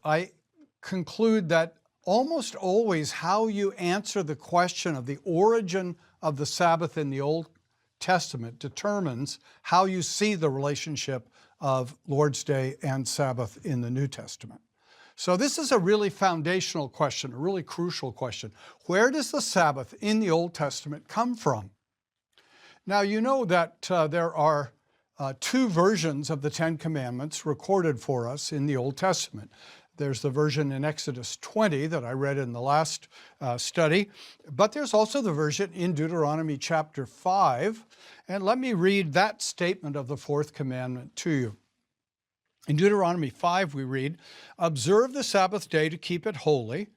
I conclude that almost always how you answer the question of the origin of the Sabbath in the Old Testament determines how you see the relationship of Lord's Day and Sabbath in the New Testament. So this is a really foundational question, a really crucial question. Where does the Sabbath in the Old Testament come from? Now, you know that there are two versions of the Ten Commandments recorded for us in the Old Testament. There's the version in Exodus 20 that I read in the last study, but there's also the version in Deuteronomy chapter 5. And let me read that statement of the fourth commandment to you. In Deuteronomy 5 we read, "Observe the Sabbath day to keep it holy,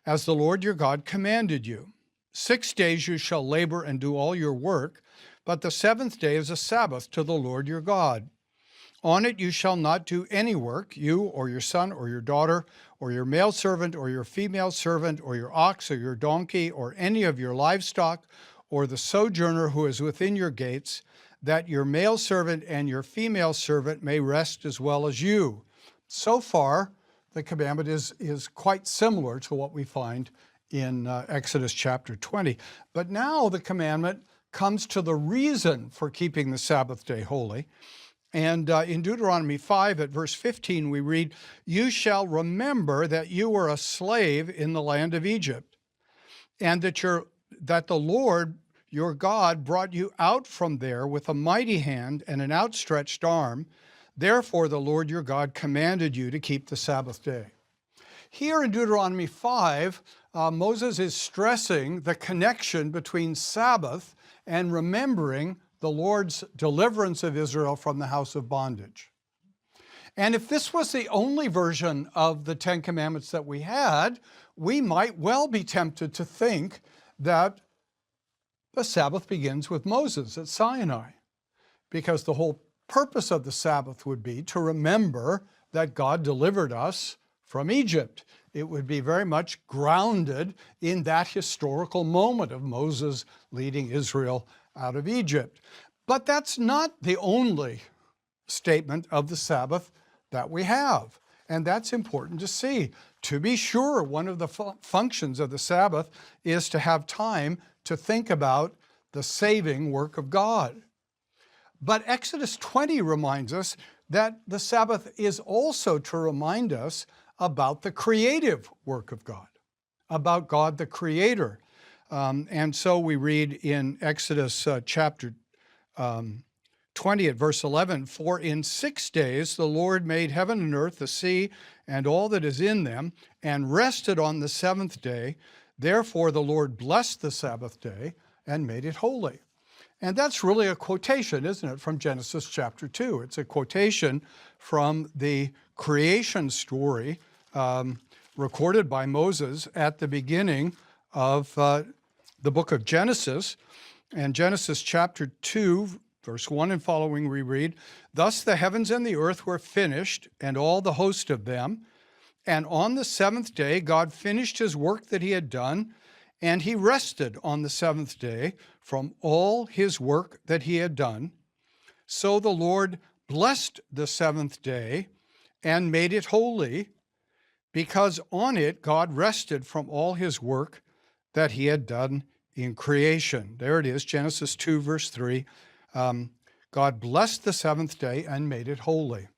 as the Lord your God commanded you. 6 days you shall labor and do all your work, but the seventh day is a Sabbath to the Lord your God. On it you shall not do any work, you or your son or your daughter, or your male servant or your female servant, or your ox or your donkey, or any of your livestock, or the sojourner who is within your gates, that your male servant and your female servant may rest as well as you." So far, the commandment is quite similar to what we find in Exodus chapter 20. But now the commandment comes to the reason for keeping the Sabbath day holy. And in Deuteronomy 5 at verse 15, we read, "You shall remember that you were a slave in the land of Egypt, and that the Lord your God brought you out from there with a mighty hand and an outstretched arm. Therefore the Lord your God commanded you to keep the Sabbath day." Here in Deuteronomy 5, Moses is stressing the connection between Sabbath and remembering the Lord's deliverance of Israel from the house of bondage. And if this was the only version of the Ten Commandments that we had, we might well be tempted to think that the Sabbath begins with Moses at Sinai, because the whole purpose of the Sabbath would be to remember that God delivered us from Egypt. It would be very much grounded in that historical moment of Moses leading Israel out of Egypt. But that's not the only statement of the Sabbath that we have. And that's important to see. To be sure, one of the functions of the Sabbath is to have time to think about the saving work of God. But Exodus 20 reminds us that the Sabbath is also to remind us about the creative work of God, about God the Creator. And so we read in Exodus chapter 20 at verse 11, "For in 6 days the Lord made heaven and earth, the sea, and all that is in them, and rested on the seventh day. Therefore the Lord blessed the Sabbath day and made it holy." And that's really a quotation, isn't it, from Genesis chapter 2. It's a quotation from the creation story recorded by Moses at the beginning of the book of Genesis. And Genesis chapter 2, verse 1 and following, we read, "Thus the heavens and the earth were finished, and all the host of them. And on the seventh day God finished his work that he had done, and he rested on the seventh day from all his work that he had done. So the Lord blessed the seventh day and made it holy, because on it God rested from all his work that he had done in creation." There it is, Genesis 2, verse 3. God blessed the seventh day and made it holy.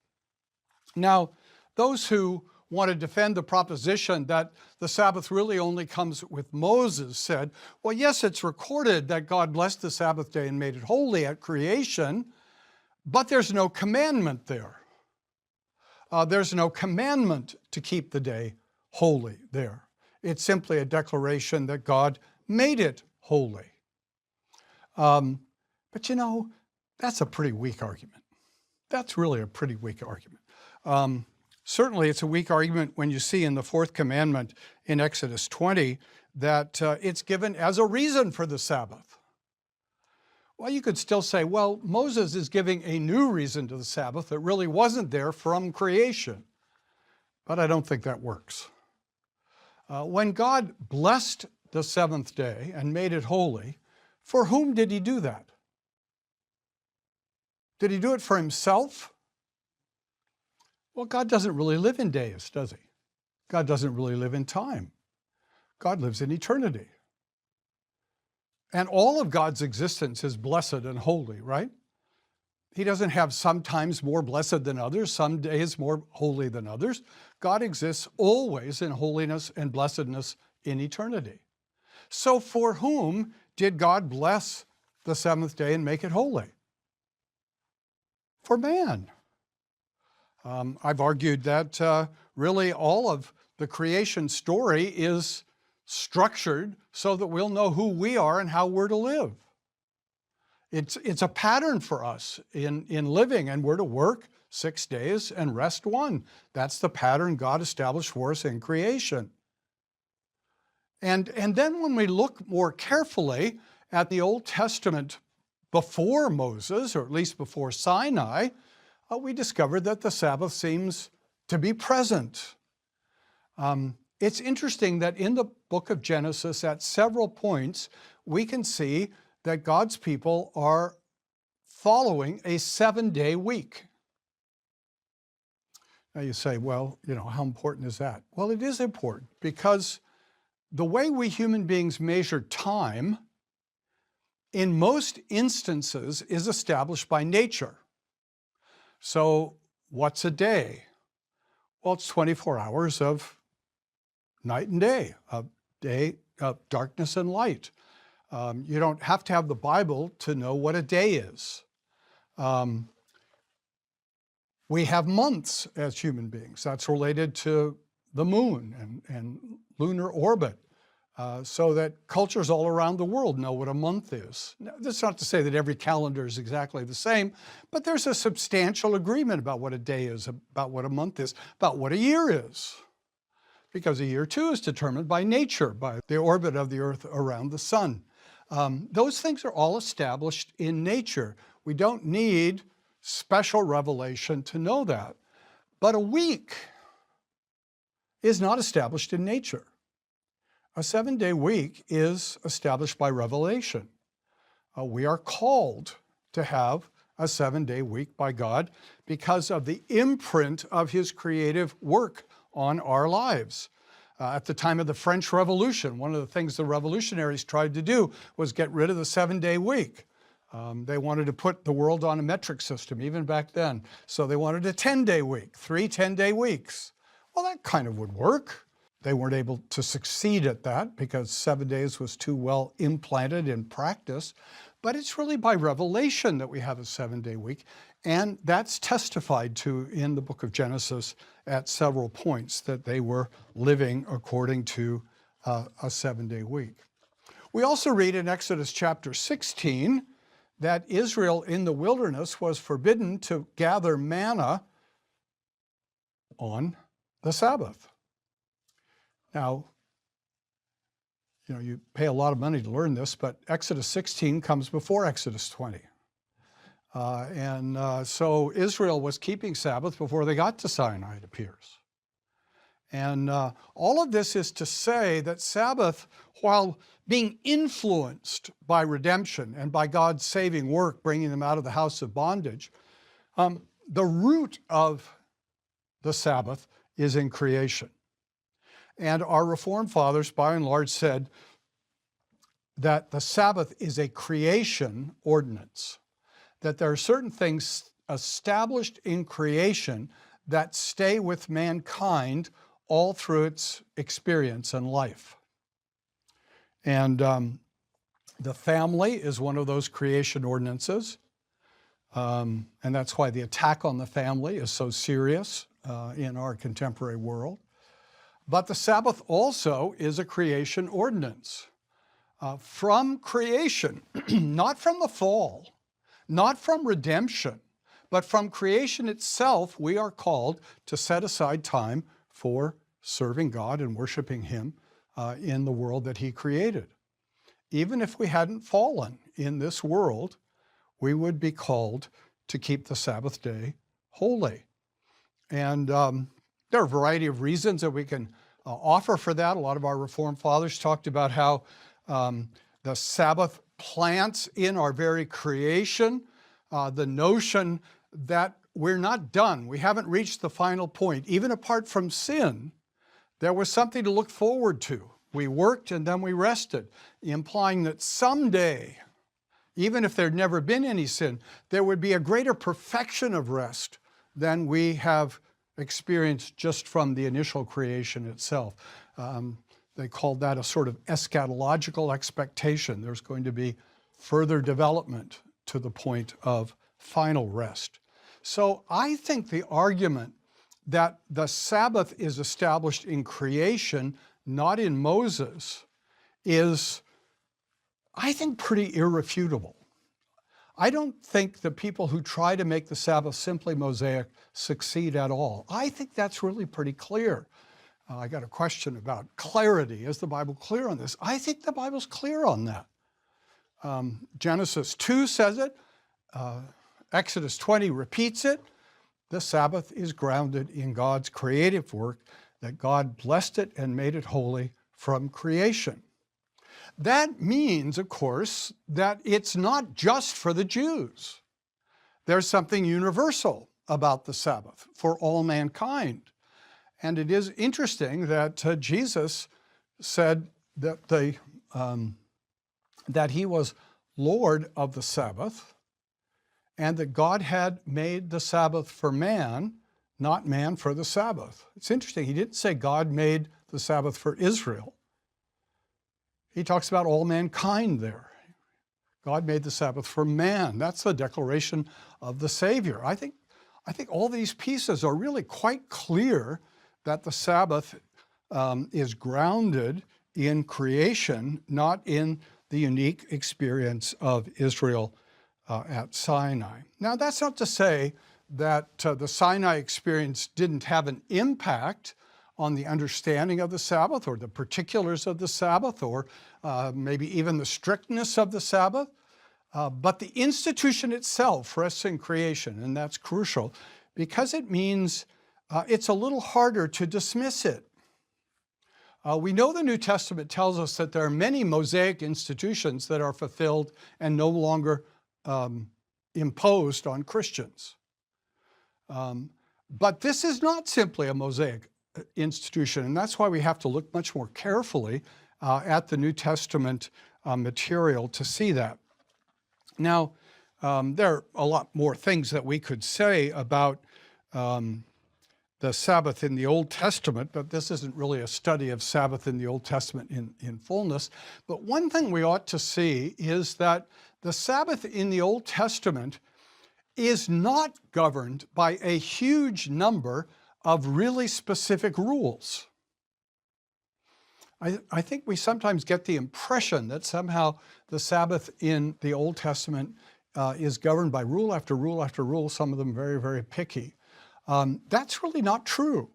Now, those who want to defend the proposition that the Sabbath really only comes with Moses said, well, yes, it's recorded that God blessed the Sabbath day and made it holy at creation, but there's no commandment there. There's no commandment to keep the day holy there. It's simply a declaration that God made it holy. But you know, that's a pretty weak argument. That's really a pretty weak argument. Certainly it's a weak argument when you see in the fourth commandment in Exodus 20 that it's given as a reason for the Sabbath. Well, you could still say, well, Moses is giving a new reason to the Sabbath that really wasn't there from creation. But I don't think that works. When God blessed the seventh day and made it holy, for whom did he do that? Did he do it for himself? Well, God doesn't really live in days, does he? God doesn't really live in time. God lives in eternity. And all of God's existence is blessed and holy, right? He doesn't have sometimes more blessed than others, some days more holy than others. God exists always in holiness and blessedness in eternity. So for whom did God bless the seventh day and make it holy? For man. I've argued that really all of the creation story is structured so that we'll know who we are and how we're to live. It's a pattern for us in living, and we're to work 6 days and rest 1. That's the pattern God established for us in creation. And then when we look more carefully at the Old Testament before Moses, or at least before Sinai, we discover that the Sabbath seems to be present. It's interesting that in the book of Genesis, at several points, we can see that God's people are following a 7-day week. Now you say, well, how important is that? Well, it is important because the way we human beings measure time, in most instances, is established by nature. So what's a day? Well, it's 24 hours of night and day, of darkness and light. You don't have to have the Bible to know what a day is. We have months as human beings. That's related to the moon and lunar orbit, so that cultures all around the world know what a month is. Now, that's not to say that every calendar is exactly the same, but there's a substantial agreement about what a day is, about what a month is, about what a year is. Because a year too is determined by nature, by the orbit of the earth around the sun. Those things are all established in nature. We don't need special revelation to know that. But a week is not established in nature. A 7-day week is established by revelation. We are called to have a 7-day week by God because of the imprint of His creative work on our lives. At the time of the French Revolution, one of the things the revolutionaries tried to do was get rid of the 7-day week. They wanted to put the world on a metric system, even back then. So they wanted a 10-day week, 3 10-day weeks. Well, that kind of would work. They weren't able to succeed at that because 7 days was too well implanted in practice. But it's really by revelation that we have a 7-day week. And that's testified to in the book of Genesis at several points, that they were living according to a 7-day week. We also read in Exodus chapter 16 that Israel in the wilderness was forbidden to gather manna on the Sabbath. Now, you pay a lot of money to learn this, but Exodus 16 comes before Exodus 20. So Israel was keeping Sabbath before they got to Sinai, it appears. And all of this is to say that Sabbath, while being influenced by redemption and by God's saving work, bringing them out of the house of bondage, the root of the Sabbath is in creation. And our Reformed fathers, by and large, said that the Sabbath is a creation ordinance, that there are certain things established in creation that stay with mankind all through its experience and life. And the family is one of those creation ordinances. And that's why the attack on the family is so serious in our contemporary world. But the Sabbath also is a creation ordinance. From creation, not from the fall, not from redemption, but from creation itself, we are called to set aside time for serving God and worshiping Him in the world that He created. Even if we hadn't fallen in this world, we would be called to keep the Sabbath day holy. And there are a variety of reasons that we can offer for that. A lot of our Reformed fathers talked about how the Sabbath plants in our very creation the notion that we're not done. We haven't reached the final point. Even apart from sin, There was something to look forward to. We worked and then we rested, implying that someday, even if there'd never been any sin, there would be a greater perfection of rest than we have experienced just from the initial creation itself. They called that a sort of eschatological expectation. There's going to be further development to the point of final rest. So I think the argument that the Sabbath is established in creation, not in Moses, is, I think, pretty irrefutable. I don't think the people who try to make the Sabbath simply Mosaic succeed at all. I think that's really pretty clear. I got a question about clarity. Is the Bible clear on this? I think the Bible's clear on that. Genesis 2 says it. Exodus 20 repeats it. The Sabbath is grounded in God's creative work, that God blessed it and made it holy from creation. That means, of course, that it's not just for the Jews. There's something universal about the Sabbath for all mankind. And it is interesting that Jesus said that, that he was Lord of the Sabbath, and that God had made the Sabbath for man, not man for the Sabbath. It's interesting, he didn't say God made the Sabbath for Israel. He talks about all mankind there. God made the Sabbath for man. That's the declaration of the Savior. I think all these pieces are really quite clear that the Sabbath is grounded in creation, not in the unique experience of Israel at Sinai. Now, that's not to say that the Sinai experience didn't have an impact on the understanding of the Sabbath or the particulars of the Sabbath or maybe even the strictness of the Sabbath. But the institution itself rests in creation, and that's crucial because it means it's a little harder to dismiss it. We know the New Testament tells us that there are many Mosaic institutions that are fulfilled and no longer imposed on Christians. But this is not simply a Mosaic institution, and that's why we have to look much more carefully at the New Testament material to see that. Now, there are a lot more things that we could say about the Sabbath in the Old Testament, but this isn't really a study of Sabbath in the Old Testament in fullness. But one thing we ought to see is that the Sabbath in the Old Testament is not governed by a huge number of really specific rules. I think we sometimes get the impression that somehow the Sabbath in the Old Testament is governed by rule after rule after rule, some of them very, very picky. That's really not true.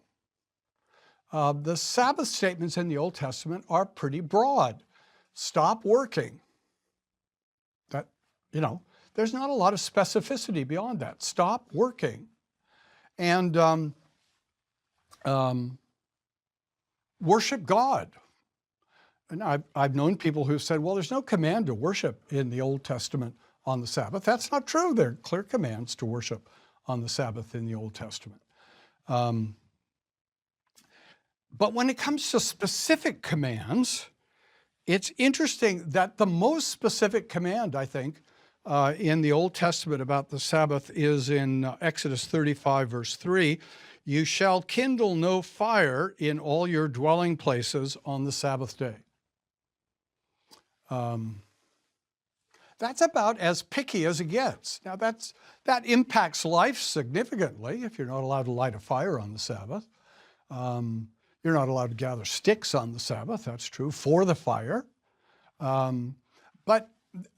The Sabbath statements in the Old Testament are pretty broad. Stop working. That, there's not a lot of specificity beyond that. Stop working. And worship God. And I've known people who've said, well, there's no command to worship in the Old Testament on the Sabbath. That's not true. There are clear commands to worship on the Sabbath in the Old Testament. But when it comes to specific commands, it's interesting that the most specific command, I think, in the Old Testament about the Sabbath is in Exodus 35, verse 3. You shall kindle no fire in all your dwelling places on the Sabbath day. That's about as picky as it gets. Now that impacts life significantly if you're not allowed to light a fire on the Sabbath. You're not allowed to gather sticks on the Sabbath, that's true, for the fire. But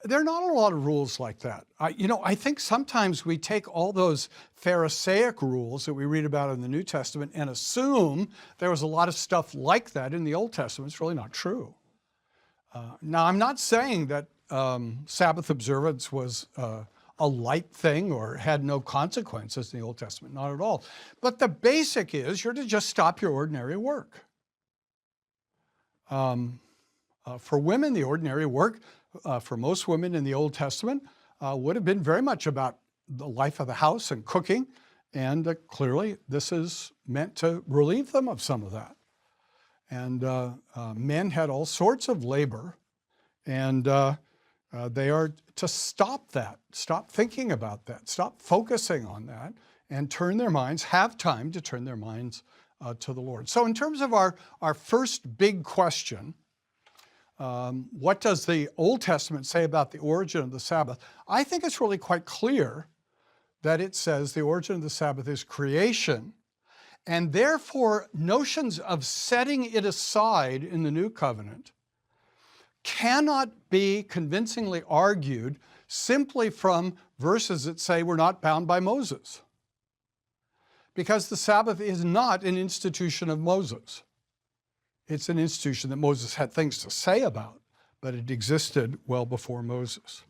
there are not a lot of rules like that. I think sometimes we take all those Pharisaic rules that we read about in the New Testament and assume there was a lot of stuff like that in the Old Testament. It's really not true. Now, I'm not saying that Sabbath observance was a light thing or had no consequences in the Old Testament, not at all. But the basic is you're to just stop your ordinary work. For women, the ordinary work for most women in the Old Testament would have been very much about the life of the house and cooking, and clearly this is meant to relieve them of some of that. And men had all sorts of labor, and they are to stop that, stop thinking about that, stop focusing on that, and turn their minds, have time to turn their minds to the Lord. So in terms of our first big question, what does the Old Testament say about the origin of the Sabbath? I think it's really quite clear that it says the origin of the Sabbath is creation, and therefore notions of setting it aside in the New Covenant cannot be convincingly argued simply from verses that say we're not bound by Moses. Because the Sabbath is not an institution of Moses. It's an institution that Moses had things to say about, but it existed well before Moses.